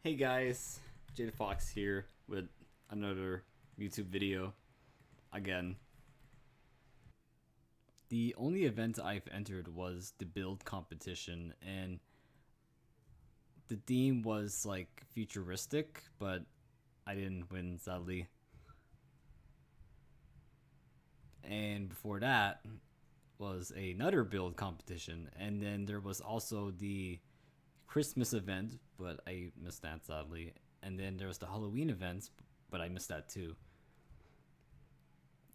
Hey guys, Jada Fox here with another YouTube video again. The only event I've entered was the build competition, and the theme was like futuristic, but I didn't win sadly. And before that was another build competition, and then there was also the Christmas event, but I missed that sadly. And then there was the Halloween event, but I missed that too.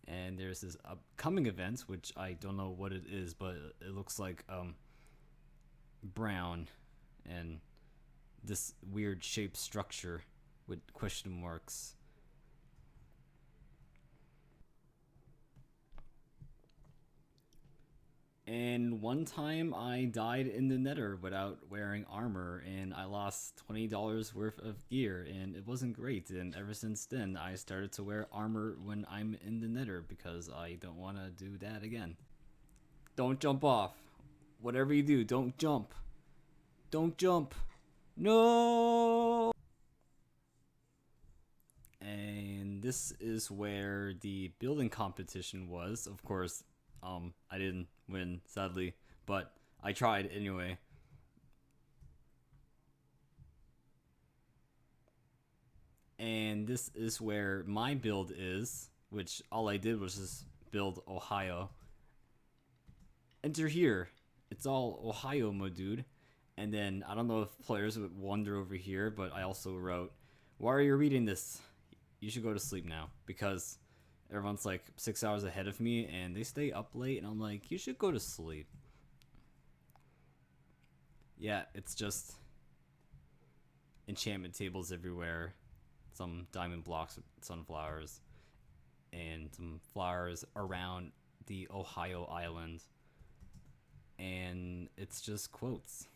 And there's this upcoming event, which I don't know what it is, but it looks like brown and this weird shape structure with question marks. And one time I died in the nether without wearing armor, and I lost $20 worth of gear, and it wasn't great. And ever since then, I started to wear armor when I'm in the nether because I don't want to do that again. Don't jump off. Whatever you do, don't jump. Don't jump. No! And this is where the building competition was. Of course, I didn't win, sadly, but I tried anyway. And this is where my build is, which all I did was just build Ohio. Enter here. It's all Ohio, my dude. And then I don't know if players would wander over here, but I also wrote, "Why are you reading this? You should go to sleep now," because everyone's like 6 hours ahead of me and they stay up late, and I'm like, you should go to sleep. Yeah, it's just enchantment tables everywhere, some diamond blocks with sunflowers, and some flowers around the Ohio island. And it's just quotes.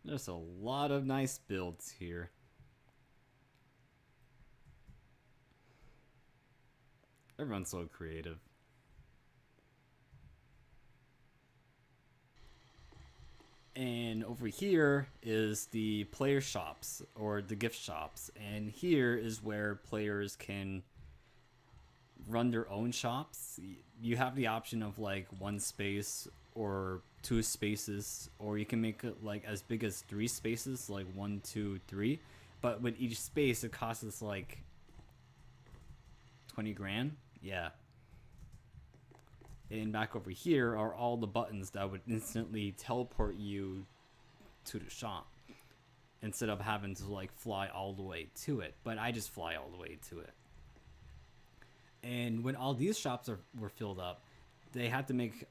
There's a lot of nice builds here. Everyone's so creative. And over here is the player shops or the gift shops. And here is where players can run their own shops. You have the option of like one space or two spaces, or you can make it like as big as three spaces, like 1, 2, 3. But with each space, it costs us like 20 grand. Yeah. And back over here are all the buttons that would instantly teleport you to the shop instead of having to like fly all the way to it. But I just fly all the way to it. And when all these shops were filled up, they had to make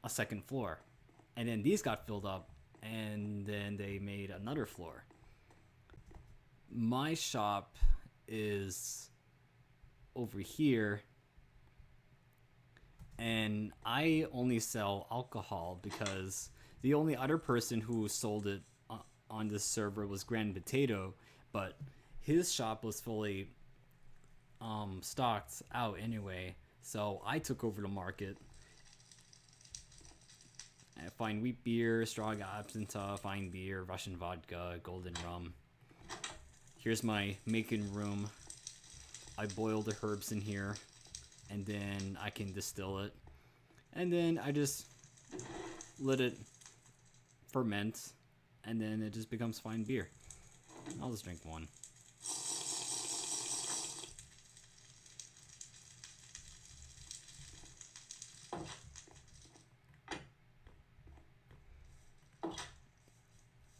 a second floor. And then these got filled up, and then they made another floor. My shop is over here, and I only sell alcohol because the only other person who sold it on this server was Grand Potato, but his shop was fully stocked out anyway. So I took over the market. I find wheat beer, straw absinthe, fine beer, Russian vodka, golden rum. Here's my making room. I boil the herbs in here, and then I can distill it. And then I just let it ferment, and then it just becomes fine beer. I'll just drink one.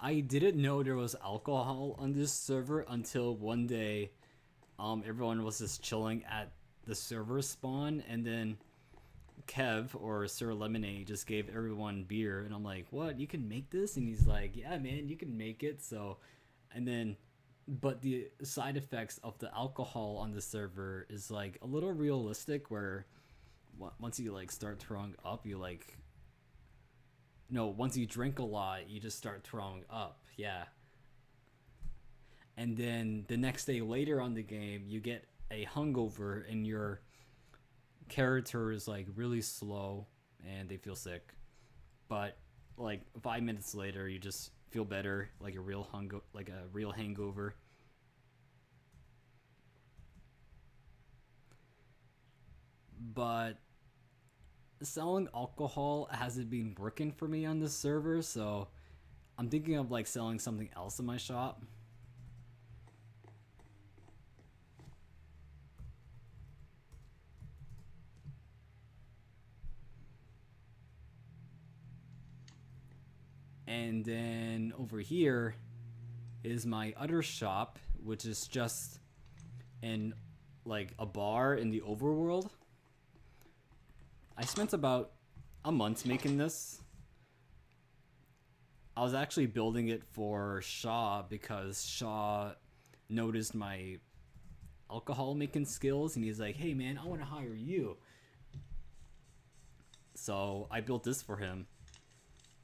I didn't know there was alcohol on this server until one day everyone was just chilling at the server spawn, and then Kev or Sir Lemonade just gave everyone beer, and I'm like, "What? You can make this?" And he's like, "Yeah, man, you can make it." So, and then, but the side effects of the alcohol on the server is like a little realistic, where once you like start throwing up, you like no, once you drink a lot, you just start throwing up. Yeah. and then the next day later on the game you get a hungover and your character is like really slow and they feel sick, but like 5 minutes later you just feel better, like a real hangover. But selling alcohol hasn't been working for me on this server, so I'm thinking of like selling something else in my shop. And then over here is my other shop, which is just in like a bar in the overworld. I spent about a month making this. I was actually building it for Shaw because Shaw noticed my alcohol making skills and he's like, "Hey man, I want to hire you." So I built this for him.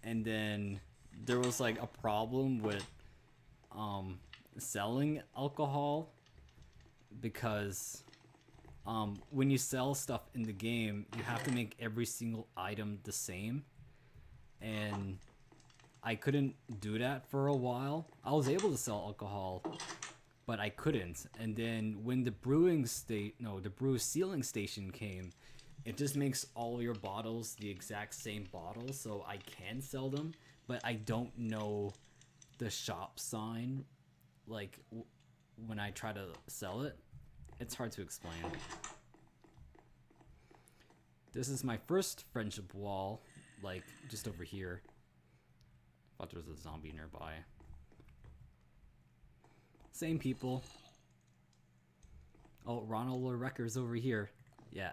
And then there was like a problem with um selling alcohol because when you sell stuff in the game, you have to make every single item the same. And I couldn't do that for a while. I was able to sell alcohol, but I couldn't. And then when the the brew sealing station came, it just makes all your bottles the exact same bottle, so I can sell them, but I don't know the shop sign. Like when I try to sell it, it's hard to explain. This is my first friendship wall, like just over here. Thought there was a zombie nearby. Same people. Oh, Ronald Lorrecker's over here. Yeah.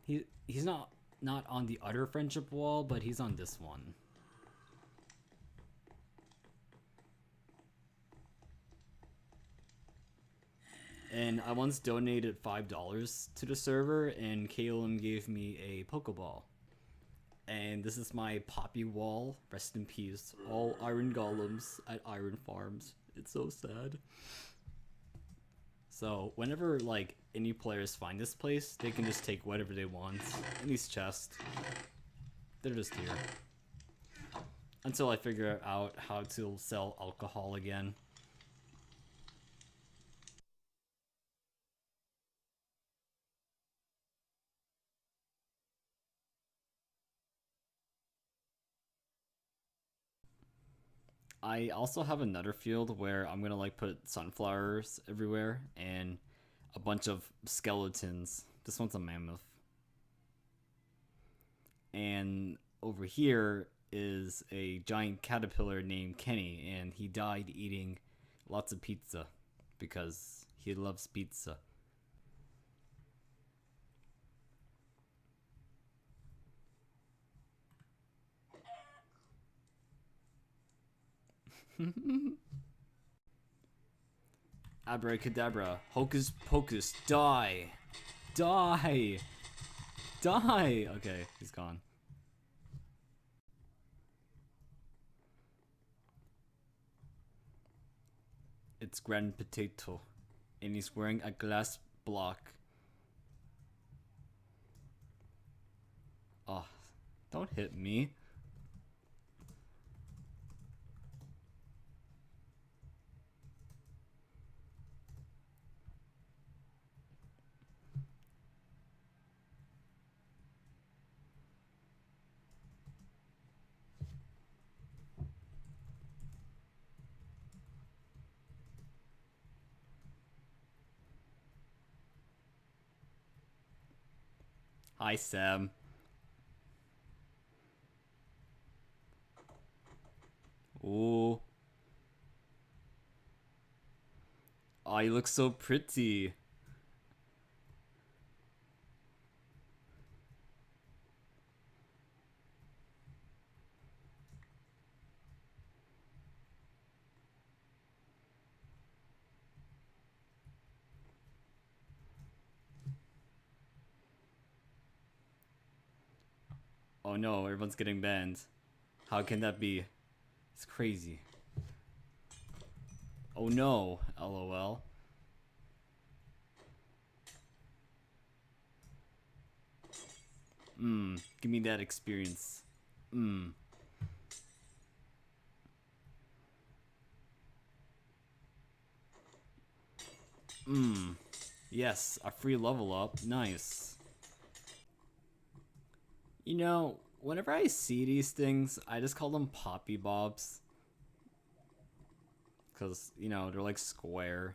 He's not on the other friendship wall, but he's on this one. And I once donated $5 to the server, and Kalen gave me a Pokeball. And this is my Poppy wall. Rest in peace. All iron golems at Iron Farms. It's so sad. So whenever like any players find this place, they can just take whatever they want in these chests. They're just here until I figure out how to sell alcohol again. I also have another field where I'm gonna like put sunflowers everywhere and a bunch of skeletons. This one's a mammoth. And over here is a giant caterpillar named Kenny, and he died eating lots of pizza because he loves pizza. Abracadabra, hocus pocus, die! Die! Die! Okay, he's gone. It's Grand Potato, and he's wearing a glass block. Oh, don't hit me. Hi, Sam. Ooh. Oh, you look so pretty. Oh no, everyone's getting banned. How can that be? It's crazy. Oh no, lol. Give me that experience. Yes, a free level up. Nice. You know, whenever I see these things, I just call them Poppy Bobs. Because, you know, they're like square.